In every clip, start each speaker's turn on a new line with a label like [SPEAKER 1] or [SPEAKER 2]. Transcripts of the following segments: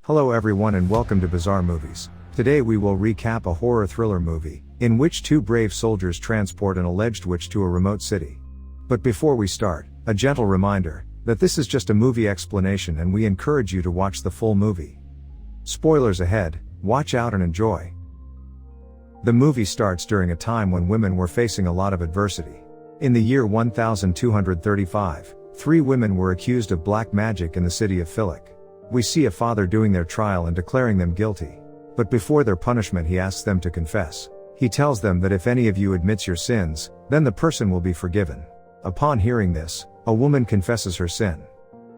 [SPEAKER 1] Hello everyone and welcome to Bizarre Movies. Today we will recap a horror thriller movie, in which two brave soldiers transport an alleged witch to a remote city. But before we start, a gentle reminder, that this is just a movie explanation and we encourage you to watch the full movie. Spoilers ahead, watch out and enjoy. The movie starts during a time when women were facing a lot of adversity. In the year 1235, 3 women were accused of black magic in the city of Philip. We see a father doing their trial and declaring them guilty. But before their punishment he asks them to confess. He tells them that if any of you admits your sins, then the person will be forgiven. Upon hearing this, a woman confesses her sin.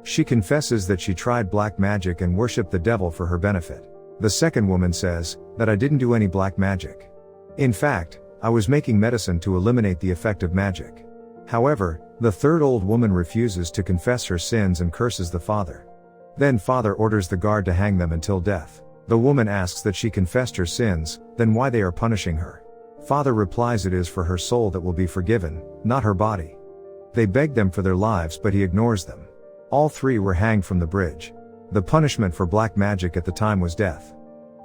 [SPEAKER 1] She confesses that she tried black magic and worshipped the devil for her benefit. The second woman says, that I didn't do any black magic. In fact, I was making medicine to eliminate the effect of magic. However, the third old woman refuses to confess her sins and curses the father. Then father orders the guard to hang them until death. The woman asks that she confessed her sins, then why they are punishing her. Father replies it is for her soul that will be forgiven, not her body. They beg them for their lives but he ignores them. All 3 were hanged from the bridge. The punishment for black magic at the time was death.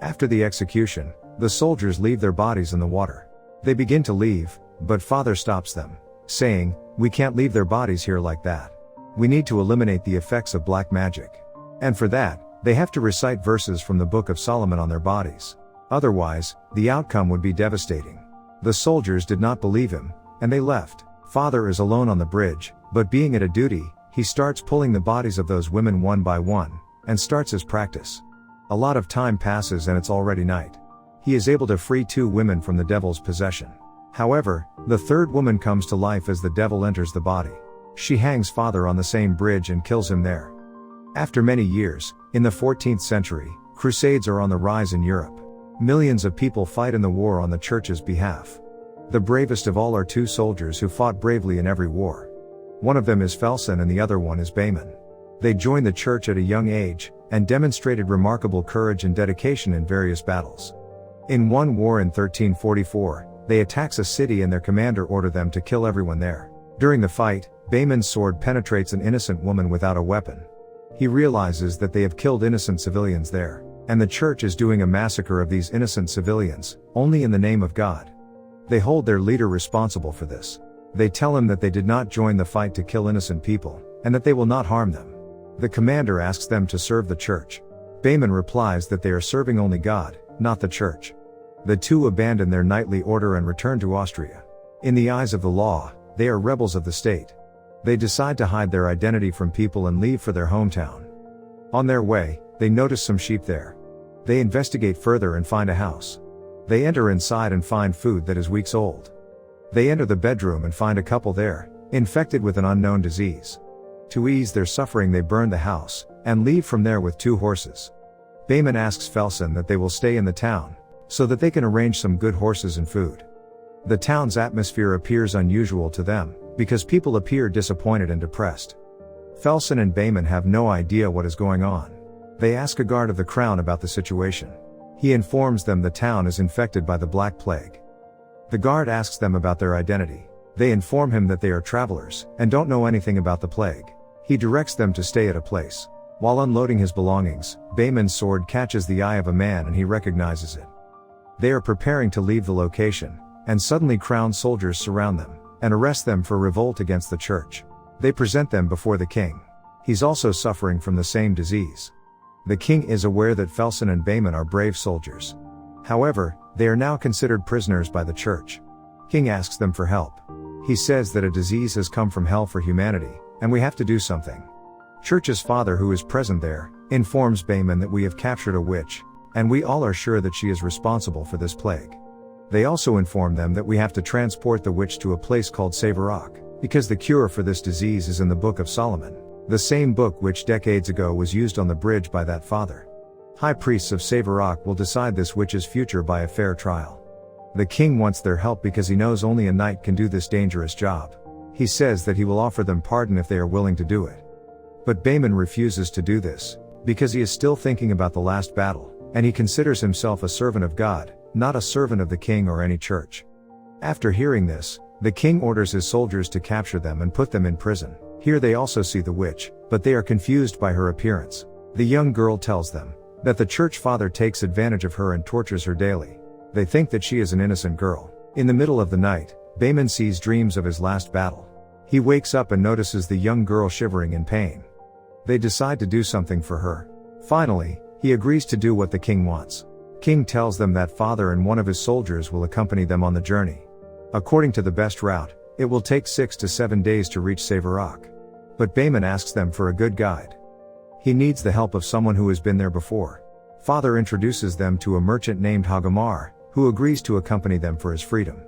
[SPEAKER 1] After the execution, the soldiers leave their bodies in the water. They begin to leave, but father stops them, saying, we can't leave their bodies here like that. We need to eliminate the effects of black magic. And for that, they have to recite verses from the Book of Solomon on their bodies. Otherwise, the outcome would be devastating. The soldiers did not believe him, and they left. Father is alone on the bridge, but being at a duty, he starts pulling the bodies of those women one by one, and starts his practice. A lot of time passes and it's already night. He is able to free 2 women from the devil's possession. However, the third woman comes to life as the devil enters the body. She hangs father on the same bridge and kills him there. After many years, in the 14th century, crusades are on the rise in Europe. Millions of people fight in the war on the church's behalf. The bravest of all are 2 soldiers who fought bravely in every war. One of them is Felsen and the other one is Bayman. They joined the church at a young age, and demonstrated remarkable courage and dedication in various battles. In one war in 1344, they attack a city and their commander ordered them to kill everyone there. During the fight, Bayman's sword penetrates an innocent woman without a weapon. He realizes that they have killed innocent civilians there, and the church is doing a massacre of these innocent civilians, only in the name of God. They hold their leader responsible for this. They tell him that they did not join the fight to kill innocent people, and that they will not harm them. The commander asks them to serve the church. Bayman replies that they are serving only God, not the church. The 2 abandon their knightly order and return to Austria. In the eyes of the law, they are rebels of the state. They decide to hide their identity from people and leave for their hometown. On their way, they notice some sheep there. They investigate further and find a house. They enter inside and find food that is weeks old. They enter the bedroom and find a couple there, infected with an unknown disease. To ease their suffering they burn the house, and leave from there with 2 horses. Bayman asks Felsen that they will stay in the town, so that they can arrange some good horses and food. The town's atmosphere appears unusual to them, because people appear disappointed and depressed. Felsen and Bayman have no idea what is going on. They ask a guard of the crown about the situation. He informs them the town is infected by the Black Plague. The guard asks them about their identity. They inform him that they are travelers, and don't know anything about the plague. He directs them to stay at a place. While unloading his belongings, Bayman's sword catches the eye of a man and he recognizes it. They are preparing to leave the location, and suddenly crowned soldiers surround them, and arrest them for revolt against the church. They present them before the king. He's also suffering from the same disease. The king is aware that Felsen and Bayman are brave soldiers. However, they are now considered prisoners by the church. King asks them for help. He says that a disease has come from hell for humanity, and we have to do something. Church's father, who is present there, informs Bayman that we have captured a witch, and we all are sure that she is responsible for this plague. They also inform them that we have to transport the witch to a place called Savarok, because the cure for this disease is in the Book of Solomon, the same book which decades ago was used on the bridge by that father. High priests of Savarok will decide this witch's future by a fair trial. The king wants their help because he knows only a knight can do this dangerous job. He says that he will offer them pardon if they are willing to do it. But Bayman refuses to do this, because he is still thinking about the last battle, and he considers himself a servant of God, not a servant of the king or any church. After hearing this, the king orders his soldiers to capture them and put them in prison. Here they also see the witch, but they are confused by her appearance. The young girl tells them, that the church father takes advantage of her and tortures her daily. They think that she is an innocent girl. In the middle of the night, Bayman sees dreams of his last battle. He wakes up and notices the young girl shivering in pain. They decide to do something for her. Finally, he agrees to do what the king wants. King tells them that father and one of his soldiers will accompany them on the journey. According to the best route, it will take 6 to 7 days to reach Severak. But Bayman asks them for a good guide. He needs the help of someone who has been there before. Father introduces them to a merchant named Hagamar, who agrees to accompany them for his freedom.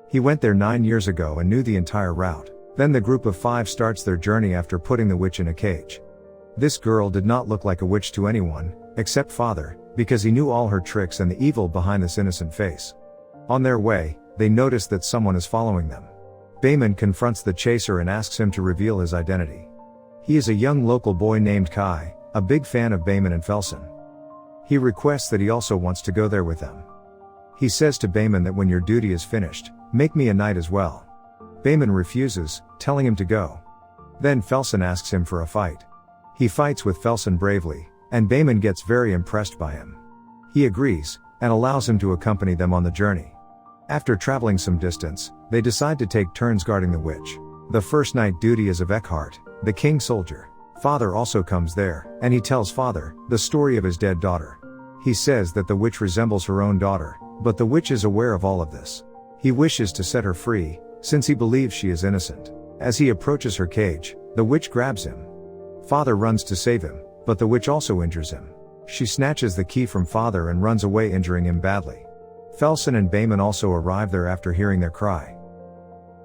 [SPEAKER 1] He went there 9 years ago and knew the entire route. Then the group of 5 starts their journey after putting the witch in a cage. This girl did not look like a witch to anyone, except Father, because he knew all her tricks and the evil behind this innocent face. On their way, they notice that someone is following them. Bayman confronts the chaser and asks him to reveal his identity. He is a young local boy named Kai, a big fan of Bayman and Felsen. He requests that he also wants to go there with them. He says to Bayman that when your duty is finished, make me a knight as well. Bayman refuses, telling him to go. Then Felsen asks him for a fight. He fights with Felsen bravely, and Bayman gets very impressed by him. He agrees, and allows him to accompany them on the journey. After traveling some distance, they decide to take turns guarding the witch. The first night duty is of Eckhart, the king's soldier. Father also comes there, and he tells Father the story of his dead daughter. He says that the witch resembles her own daughter, but the witch is aware of all of this. He wishes to set her free, since he believes she is innocent. As he approaches her cage, the witch grabs him. Father runs to save him, but the witch also injures him. She snatches the key from Father and runs away, injuring him badly. Felsen and Bayman also arrive there after hearing their cry.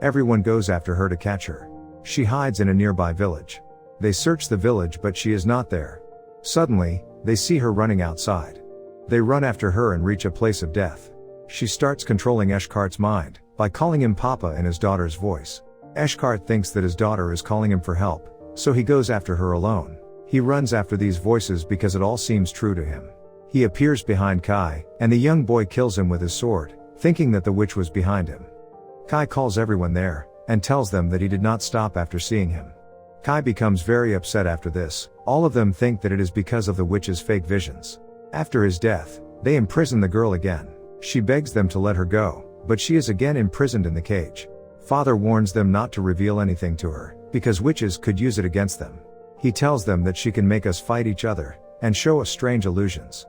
[SPEAKER 1] Everyone goes after her to catch her. She hides in a nearby village. They search the village, but she is not there. Suddenly, they see her running outside. They run after her and reach a place of death. She starts controlling Eshkart's mind by calling him Papa in his daughter's voice. Eshkart thinks that his daughter is calling him for help, so he goes after her alone. He runs after these voices because it all seems true to him. He appears behind Kai, and the young boy kills him with his sword, thinking that the witch was behind him. Kai calls everyone there, and tells them that he did not stop after seeing him. Kai becomes very upset after this. All of them think that it is because of the witch's fake visions. After his death, they imprison the girl again. She begs them to let her go, but she is again imprisoned in the cage. Father warns them not to reveal anything to her, because witches could use it against them. He tells them that she can make us fight each other, and show us strange illusions.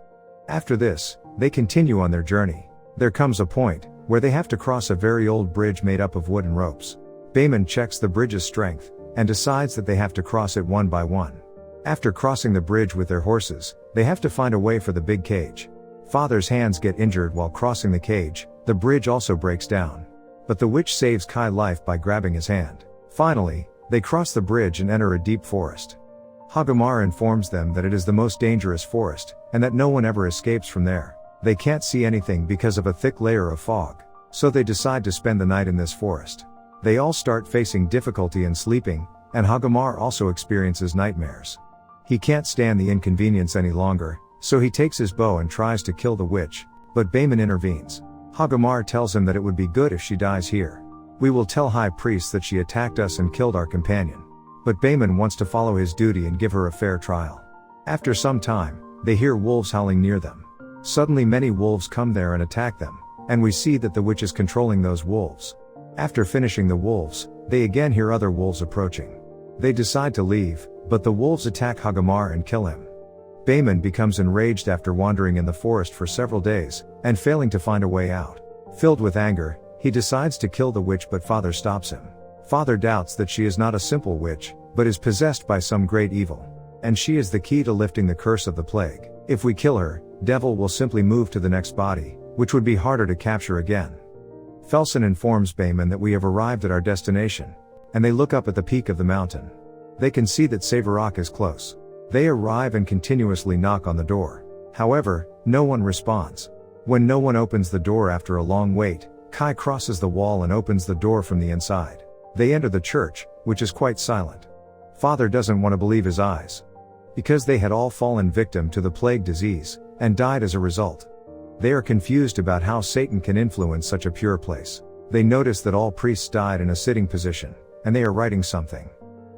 [SPEAKER 1] After this, they continue on their journey. There comes a point where they have to cross a very old bridge made up of wood and ropes. Bayman checks the bridge's strength, and decides that they have to cross it one by one. After crossing the bridge with their horses, they have to find a way for the big cage. Father's hands get injured while crossing the cage. The bridge also breaks down. But the witch saves Kai's life by grabbing his hand. Finally, they cross the bridge and enter a deep forest. Hagamar informs them that it is the most dangerous forest, and that no one ever escapes from there. They can't see anything because of a thick layer of fog, so they decide to spend the night in this forest. They all start facing difficulty in sleeping, and Hagamar also experiences nightmares. He can't stand the inconvenience any longer, so he takes his bow and tries to kill the witch, but Bayman intervenes. Hagamar tells him that it would be good if she dies here. We will tell High Priest that she attacked us and killed our companion. But Bayman wants to follow his duty and give her a fair trial. After some time, they hear wolves howling near them. Suddenly many wolves come there and attack them, and we see that the witch is controlling those wolves. After finishing the wolves, they again hear other wolves approaching. They decide to leave, but the wolves attack Hagamar and kill him. Bayman becomes enraged after wandering in the forest for several days, and failing to find a way out. Filled with anger, he decides to kill the witch, but Father stops him. Father doubts that she is not a simple witch, but is possessed by some great evil. And she is the key to lifting the curse of the plague. If we kill her, Devil will simply move to the next body, which would be harder to capture again. Felsen informs Bayman that we have arrived at our destination, and they look up at the peak of the mountain. They can see that Severak is close. They arrive and continuously knock on the door. However, no one responds. When no one opens the door after a long wait, Kai crosses the wall and opens the door from the inside. They enter the church, which is quite silent. Father doesn't want to believe his eyes. Because they had all fallen victim to the plague disease, and died as a result. They are confused about how Satan can influence such a pure place. They notice that all priests died in a sitting position, and they are writing something.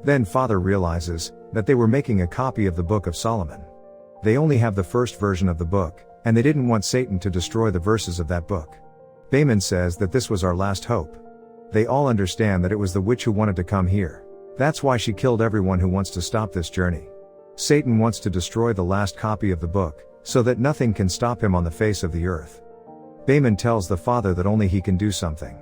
[SPEAKER 1] Then Father realizes that they were making a copy of the Book of Solomon. They only have the first version of the book, and they didn't want Satan to destroy the verses of that book. Bayman says that this was our last hope. They all understand that it was the witch who wanted to come here. That's why she killed everyone who wants to stop this journey. Satan wants to destroy the last copy of the book, so that nothing can stop him on the face of the earth. Bayman tells the father that only he can do something.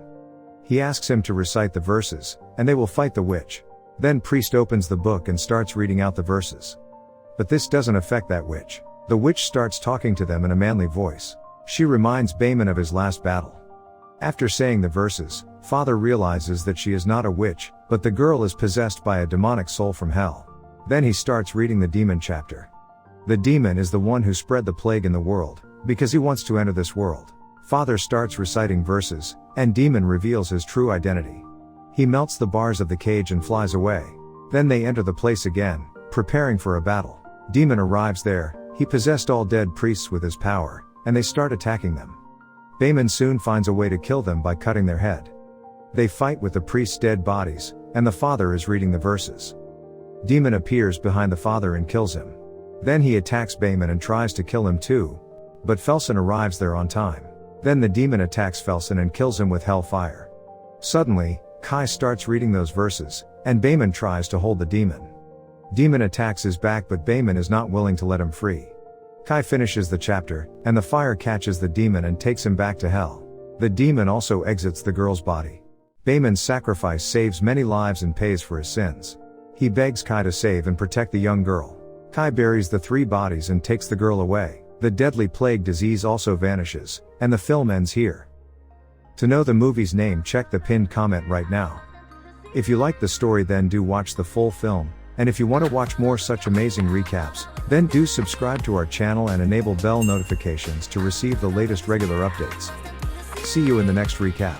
[SPEAKER 1] He asks him to recite the verses, and they will fight the witch. Then priest opens the book and starts reading out the verses. But this doesn't affect that witch. The witch starts talking to them in a manly voice. She reminds Bayman of his last battle. After saying the verses, father realizes that she is not a witch, but the girl is possessed by a demonic soul from hell. Then he starts reading the demon chapter. The demon is the one who spread the plague in the world, because he wants to enter this world. Father starts reciting verses, and demon reveals his true identity. He melts the bars of the cage and flies away. Then they enter the place again, preparing for a battle. Demon arrives there, he possessed all dead priests with his power, and they start attacking them. Bayman soon finds a way to kill them by cutting their head. They fight with the priests' dead bodies, and the father is reading the verses. Demon appears behind the father and kills him. Then he attacks Bayman and tries to kill him too, but Felsen arrives there on time. Then the demon attacks Felsen and kills him with hellfire. Suddenly, Kai starts reading those verses, and Bayman tries to hold the demon. Demon attacks his back, but Bayman is not willing to let him free. Kai finishes the chapter, and the fire catches the demon and takes him back to hell. The demon also exits the girl's body. Bayman's sacrifice saves many lives and pays for his sins. He begs Kai to save and protect the young girl. Kai buries the 3 bodies and takes the girl away. The deadly plague disease also vanishes, and the film ends here. To know the movie's name, check the pinned comment right now. If you like the story, then do watch the full film, and if you want to watch more such amazing recaps, then do subscribe to our channel and enable bell notifications to receive the latest regular updates. See you in the next recap.